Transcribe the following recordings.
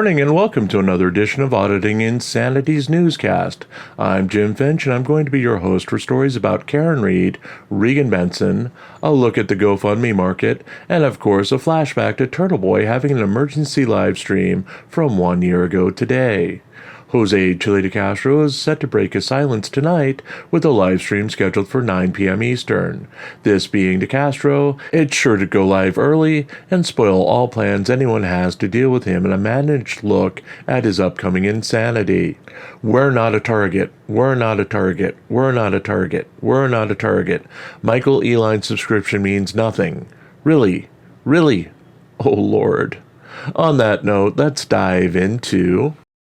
morning and welcome to another edition of Auditing Insanity's Newscast. I'm Jim Finch and I'm going to be your host for stories about Karen Read, Regan Benson, a look at the GoFundMe market, and of course a flashback to Turtleboy having an emergency live stream from 1 year ago today. Jose Chile de Castro is set to break his silence tonight with a live stream scheduled for 9 p.m. Eastern. This being de Castro, it's sure to go live early and spoil all plans anyone has to deal with him in a managed look at his upcoming insanity. We're not a target. We're not a target. We're not a target. We're not a target. Michael Eline's subscription means nothing. Really? Really? Oh Lord. On that note, let's dive into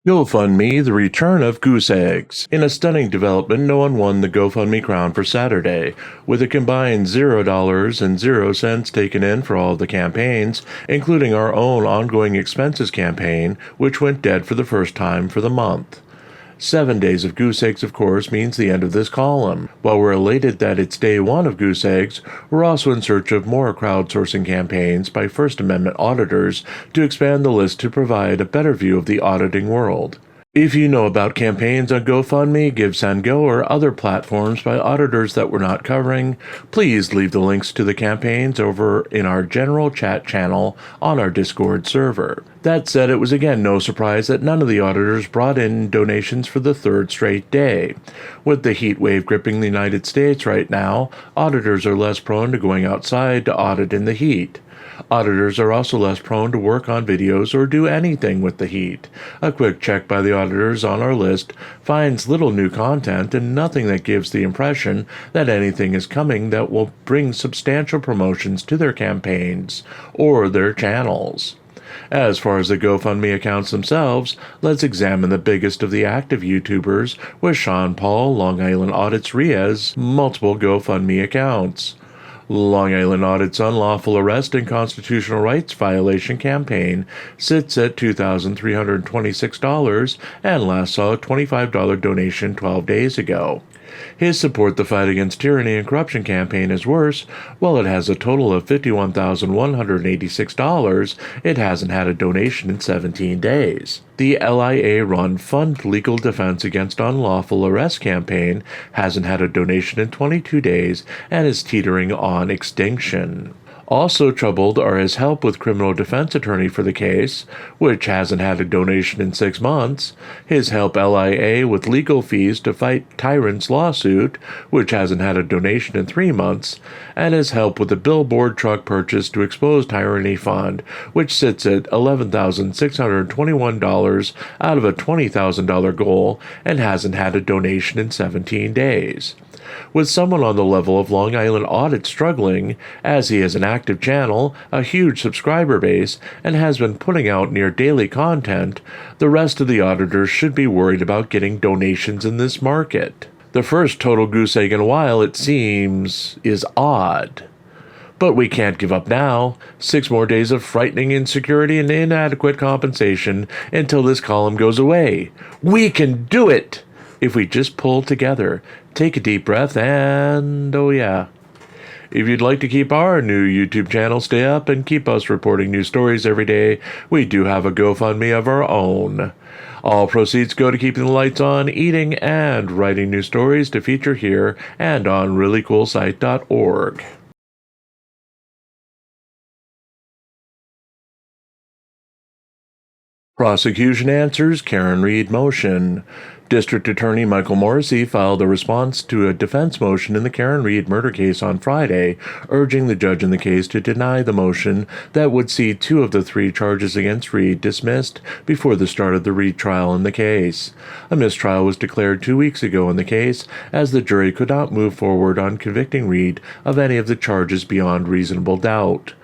GoFundMe, the return of goose eggs. In a stunning development, no one won the GoFundMe crown for Saturday, with a combined $0 and 0 cents taken in for all of the campaigns, including our own ongoing expenses campaign, which went dead for the first time for the month. 7 days of goose eggs, of course, means the end of this column. While we're elated that it's day one of goose eggs, we're also in search of more crowdsourcing campaigns by First Amendment auditors to expand the list to provide a better view of the auditing world. If you know about campaigns on GoFundMe, GiveSendGo, or other platforms by auditors that we're not covering, please leave the links to the campaigns over in our general chat channel on our Discord server. That said, it was again no surprise that none of the auditors brought in donations for the third straight day. With the heat wave gripping the United States right now, auditors are less prone to going outside to audit in the heat. Auditors are also less prone to work on videos or do anything with the heat. A quick check by the auditors on our list finds little new content and nothing that gives the impression that anything is coming that will bring substantial promotions to their campaigns or their channels. As far as the GoFundMe accounts themselves, let's examine the biggest of the active YouTubers with Sean Paul, Long Island Audits Riaz, multiple GoFundMe accounts. Long Island Audit's unlawful arrest and constitutional rights violation campaign sits at $2,326 and last saw a $25 donation 12 days ago. His Support the Fight Against Tyranny and Corruption campaign is worse. While it has a total of $51,186, it hasn't had a donation in 17 days. The LIA-run Fund Legal Defense Against Unlawful Arrest campaign hasn't had a donation in 22 days and is teetering on extinction. Also troubled are his help with criminal defense attorney for the case, which hasn't had a donation in 6 months, his help LIA with legal fees to fight Tyrant's lawsuit, which hasn't had a donation in 3 months, and his help with the billboard truck purchase to expose Tyranny Fund, which sits at $11,621 out of a $20,000 goal and hasn't had a donation in 17 days. With someone on the level of Long Island Audit struggling, as he has an active channel, a huge subscriber base, and has been putting out near daily content, the rest of the auditors should be worried about getting donations in this market. The first total goose egg in a while, it seems, is odd. But we can't give up now. 6 more days of frightening insecurity and inadequate compensation until this column goes away. We can do it! If we just pull together, take a deep breath, and oh yeah. If you'd like to keep our new YouTube channel stay up and keep us reporting new stories every day, we do have a GoFundMe of our own. All proceeds go to keeping the lights on, eating, and writing new stories to feature here and on ReallyCoolSite.org. Prosecution answers Karen Read motion. District Attorney Michael Morrissey filed a response to a defense motion in the Karen Read murder case on Friday, urging the judge in the case to deny the motion that would see 2 of the 3 charges against Read dismissed before the start of the retrial in the case. A mistrial was declared 2 weeks ago in the case, as the jury could not move forward on convicting Read of any of the charges beyond reasonable doubt.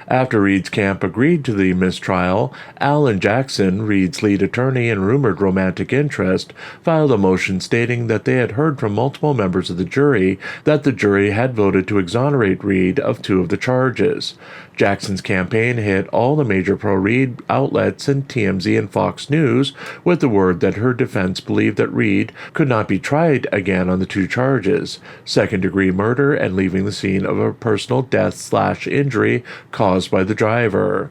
After Read's camp agreed to the mistrial, Alan Jackson, Read's lead attorney and rumored romantic interest, filed a motion stating that they had heard from multiple members of the jury that the jury had voted to exonerate Read of 2 of the charges. Jackson's campaign hit all the major pro-Read outlets and TMZ and Fox News with the word that her defense believed that Read could not be tried again on the 2 charges, second-degree murder and leaving the scene of a personal death/injury caused by the driver.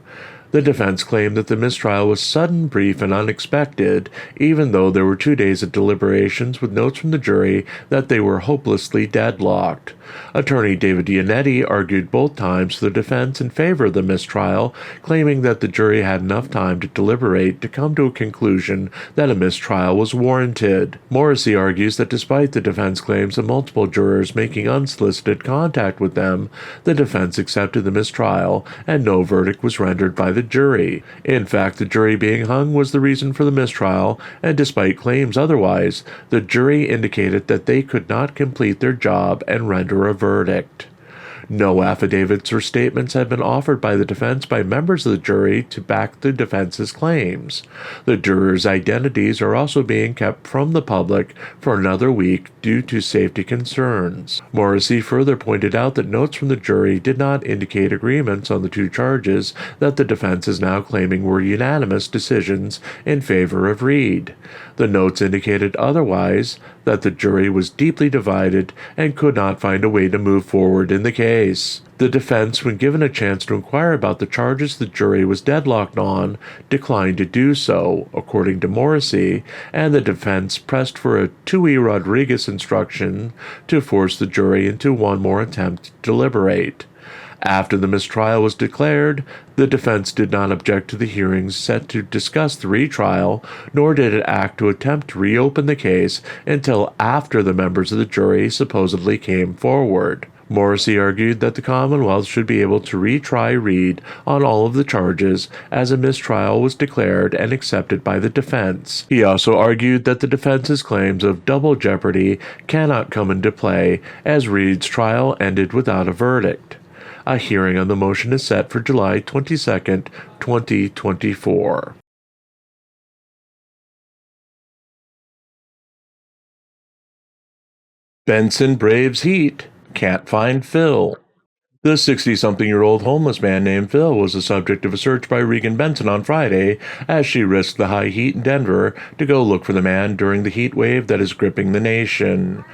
The defense claimed that the mistrial was sudden, brief, and unexpected, even though there were 2 days of deliberations with notes from the jury that they were hopelessly deadlocked. Attorney David Ionetti argued both times for the defense in favor of the mistrial, claiming that the jury had enough time to deliberate to come to a conclusion that a mistrial was warranted. Morrissey argues that despite the defense claims of multiple jurors making unsolicited contact with them, the defense accepted the mistrial and no verdict was rendered by the jury. In fact, the jury being hung was the reason for the mistrial, and despite claims otherwise, the jury indicated that they could not complete their job and render a verdict. No affidavits or statements have been offered by the defense by members of the jury to back the defense's claims. The jurors' identities are also being kept from the public for another week due to safety concerns. Morrissey further pointed out that notes from the jury did not indicate agreements on the 2 charges that the defense is now claiming were unanimous decisions in favor of Reed. The notes indicated otherwise, that the jury was deeply divided and could not find a way to move forward in the case. The defense, when given a chance to inquire about the charges the jury was deadlocked on, declined to do so, according to Morrissey, and the defense pressed for a Tui Rodriguez instruction to force the jury into one more attempt to deliberate. After the mistrial was declared, the defense did not object to the hearings set to discuss the retrial, nor did it act to attempt to reopen the case until after the members of the jury supposedly came forward. Morrissey argued that the Commonwealth should be able to retry Reed on all of the charges as a mistrial was declared and accepted by the defense. He also argued that the defense's claims of double jeopardy cannot come into play as Reed's trial ended without a verdict. A hearing on the motion is set for July 22, 2024. Benson braves heat, can't find Phil. The 60-something-year-old homeless man named Phil was the subject of a search by Regan Benson on Friday as she risked the high heat in Denver to go look for the man during the heat wave that is gripping the nation.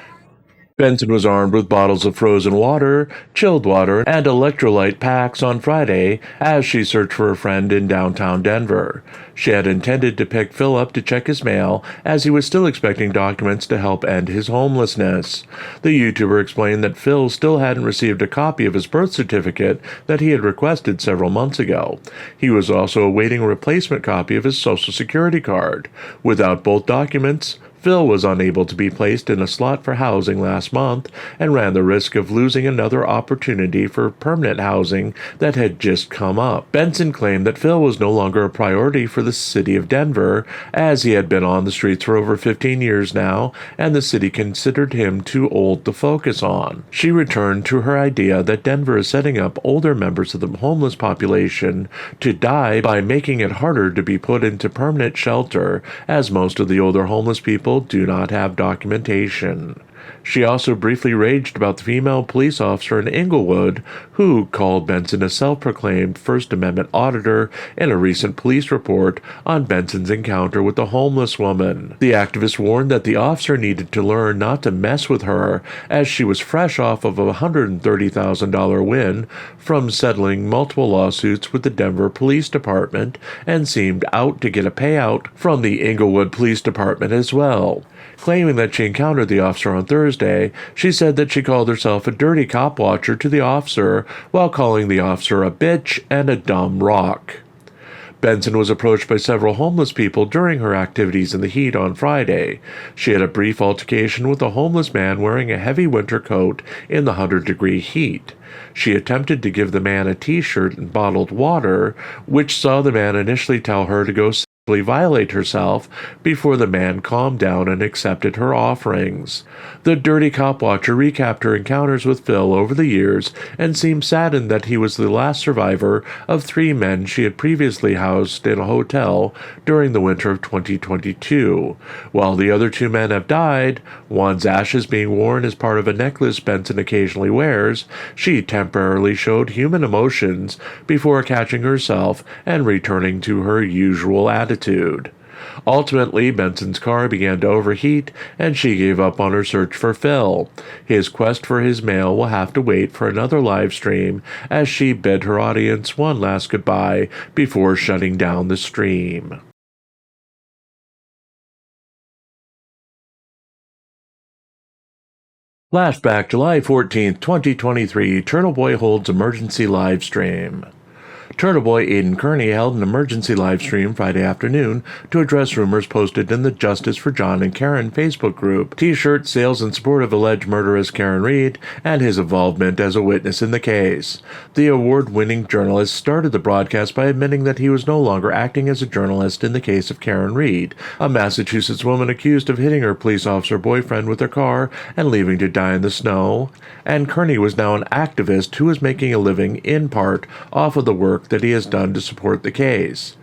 Benson was armed with bottles of frozen water, chilled water, and electrolyte packs on Friday as she searched for a friend in downtown Denver. She had intended to pick Phil up to check his mail as he was still expecting documents to help end his homelessness. The YouTuber explained that Phil still hadn't received a copy of his birth certificate that he had requested several months ago. He was also awaiting a replacement copy of his Social Security card. Without both documents, Phil was unable to be placed in a slot for housing last month and ran the risk of losing another opportunity for permanent housing that had just come up. Benson claimed that Phil was no longer a priority for the city of Denver, as he had been on the streets for over 15 years now, and the city considered him too old to focus on. She returned to her idea that Denver is setting up older members of the homeless population to die by making it harder to be put into permanent shelter, as most of the older homeless people do not have documentation. She also briefly raged about the female police officer in Inglewood who called Benson a self-proclaimed First Amendment auditor in a recent police report on Benson's encounter with the homeless woman. The activist warned that the officer needed to learn not to mess with her as she was fresh off of a $130,000 win from settling multiple lawsuits with the Denver Police Department and seemed out to get a payout from the Inglewood Police Department as well. Claiming that she encountered the officer on Thursday, she said that she called herself a dirty cop watcher to the officer while calling the officer a bitch and a dumb rock. Benson was approached by several homeless people during her activities in the heat on Friday. She had a brief altercation with a homeless man wearing a heavy winter coat in the 100-degree heat. She attempted to give the man a t-shirt and bottled water, which saw the man initially tell her to go violate herself before the man calmed down and accepted her offerings. The dirty cop watcher recapped her encounters with Phil over the years and seemed saddened that he was the last survivor of 3 men she had previously housed in a hotel during the winter of 2022. While the other 2 men have died, one's ashes being worn as part of a necklace Benson occasionally wears, she temporarily showed human emotions before catching herself and returning to her usual attitude. Ultimately, Benson's car began to overheat, and she gave up on her search for Phil. His quest for his mail will have to wait for another live stream as she bid her audience one last goodbye before shutting down the stream. Flashback July 14th, 2023, Turtleboy holds emergency live stream. Turtleboy Aiden Kearney held an emergency live stream Friday afternoon to address rumors posted in the Justice for John and Karen Facebook group, T-shirt sales in support of alleged murderess Karen Reed, and his involvement as a witness in the case. The award-winning journalist started the broadcast by admitting that he was no longer acting as a journalist in the case of Karen Reed, a Massachusetts woman accused of hitting her police officer boyfriend with her car and leaving to die in the snow, and Kearney was now an activist who was making a living, in part, off of the work that he has done to support the case.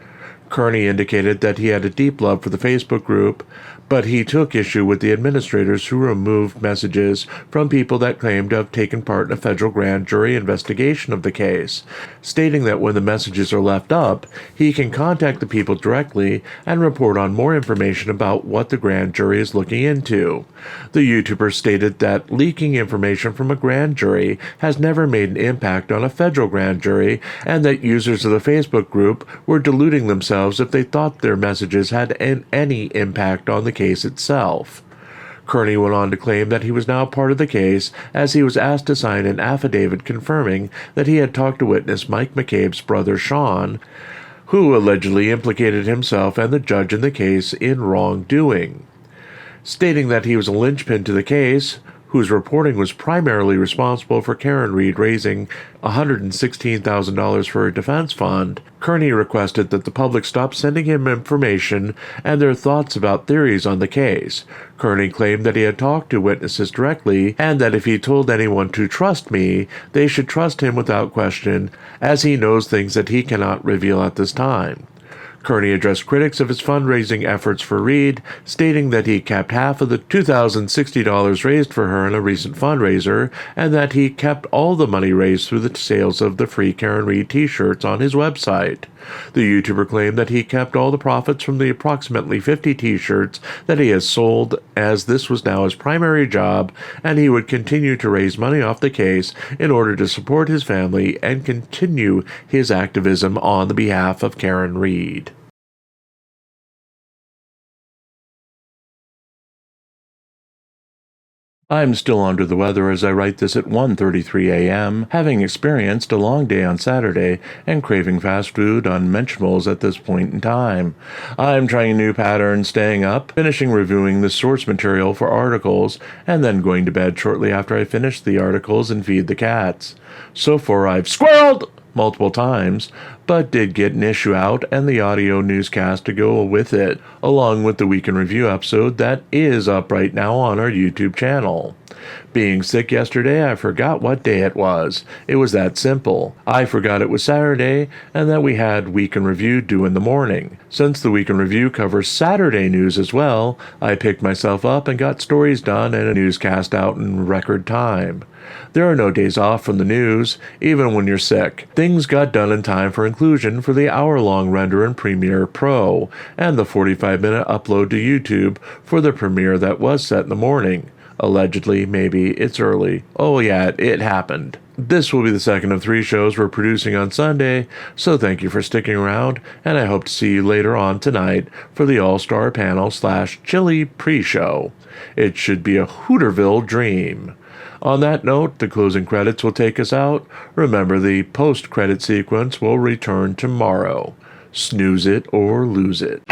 Kearney indicated that he had a deep love for the Facebook group, but he took issue with the administrators who removed messages from people that claimed to have taken part in a federal grand jury investigation of the case, stating that when the messages are left up, he can contact the people directly and report on more information about what the grand jury is looking into. The YouTuber stated that leaking information from a grand jury has never made an impact on a federal grand jury, and that users of the Facebook group were deluding themselves if they thought their messages had any impact on the case itself. Kearney went on to claim that he was now part of the case as he was asked to sign an affidavit confirming that he had talked to witness Mike McCabe's brother Sean, who allegedly implicated himself and the judge in the case in wrongdoing. Stating that he was a linchpin to the case, whose reporting was primarily responsible for Karen Reed raising $116,000 for a defense fund, Kearney requested that the public stop sending him information and their thoughts about theories on the case. Kearney claimed that he had talked to witnesses directly and that if he told anyone to trust me, they should trust him without question, as he knows things that he cannot reveal at this time. Kearney addressed critics of his fundraising efforts for Reed, stating that he kept half of the $2,060 raised for her in a recent fundraiser, and that he kept all the money raised through the sales of the free Karen Reed t-shirts on his website. The YouTuber claimed that he kept all the profits from the approximately 50 t-shirts that he has sold, as this was now his primary job, and he would continue to raise money off the case in order to support his family and continue his activism on the behalf of Karen Reed. I'm still under the weather as I write this at 1:33 a.m., having experienced a long day on Saturday and craving fast food unmentionables at this point in time. I'm trying a new pattern, staying up, finishing reviewing the source material for articles, and then going to bed shortly after I finish the articles and feed the cats. So far I've squirreled multiple times, but did get an issue out and the audio newscast to go with it, along with the Week in Review episode that is up right now on our YouTube channel. Being sick yesterday, I forgot what day it was. It was that simple. I forgot it was Saturday and that we had Week in Review due in the morning. Since the Week in Review covers Saturday news as well, I picked myself up and got stories done and a newscast out in record time. There are no days off from the news, even when you're sick. Things got done in time for inclusion for the hour-long render in Premiere Pro, and the 45-minute upload to YouTube for the premiere that was set in the morning. Allegedly, maybe, it's early. Oh yeah, it happened. This will be the second of 3 shows we're producing on Sunday, so thank you for sticking around, and I hope to see you later on tonight for the All-Star Panel / Chili pre-show. It should be a Hooterville dream. On that note, the closing credits will take us out. Remember, the post-credit sequence will return tomorrow. Snooze it or lose it.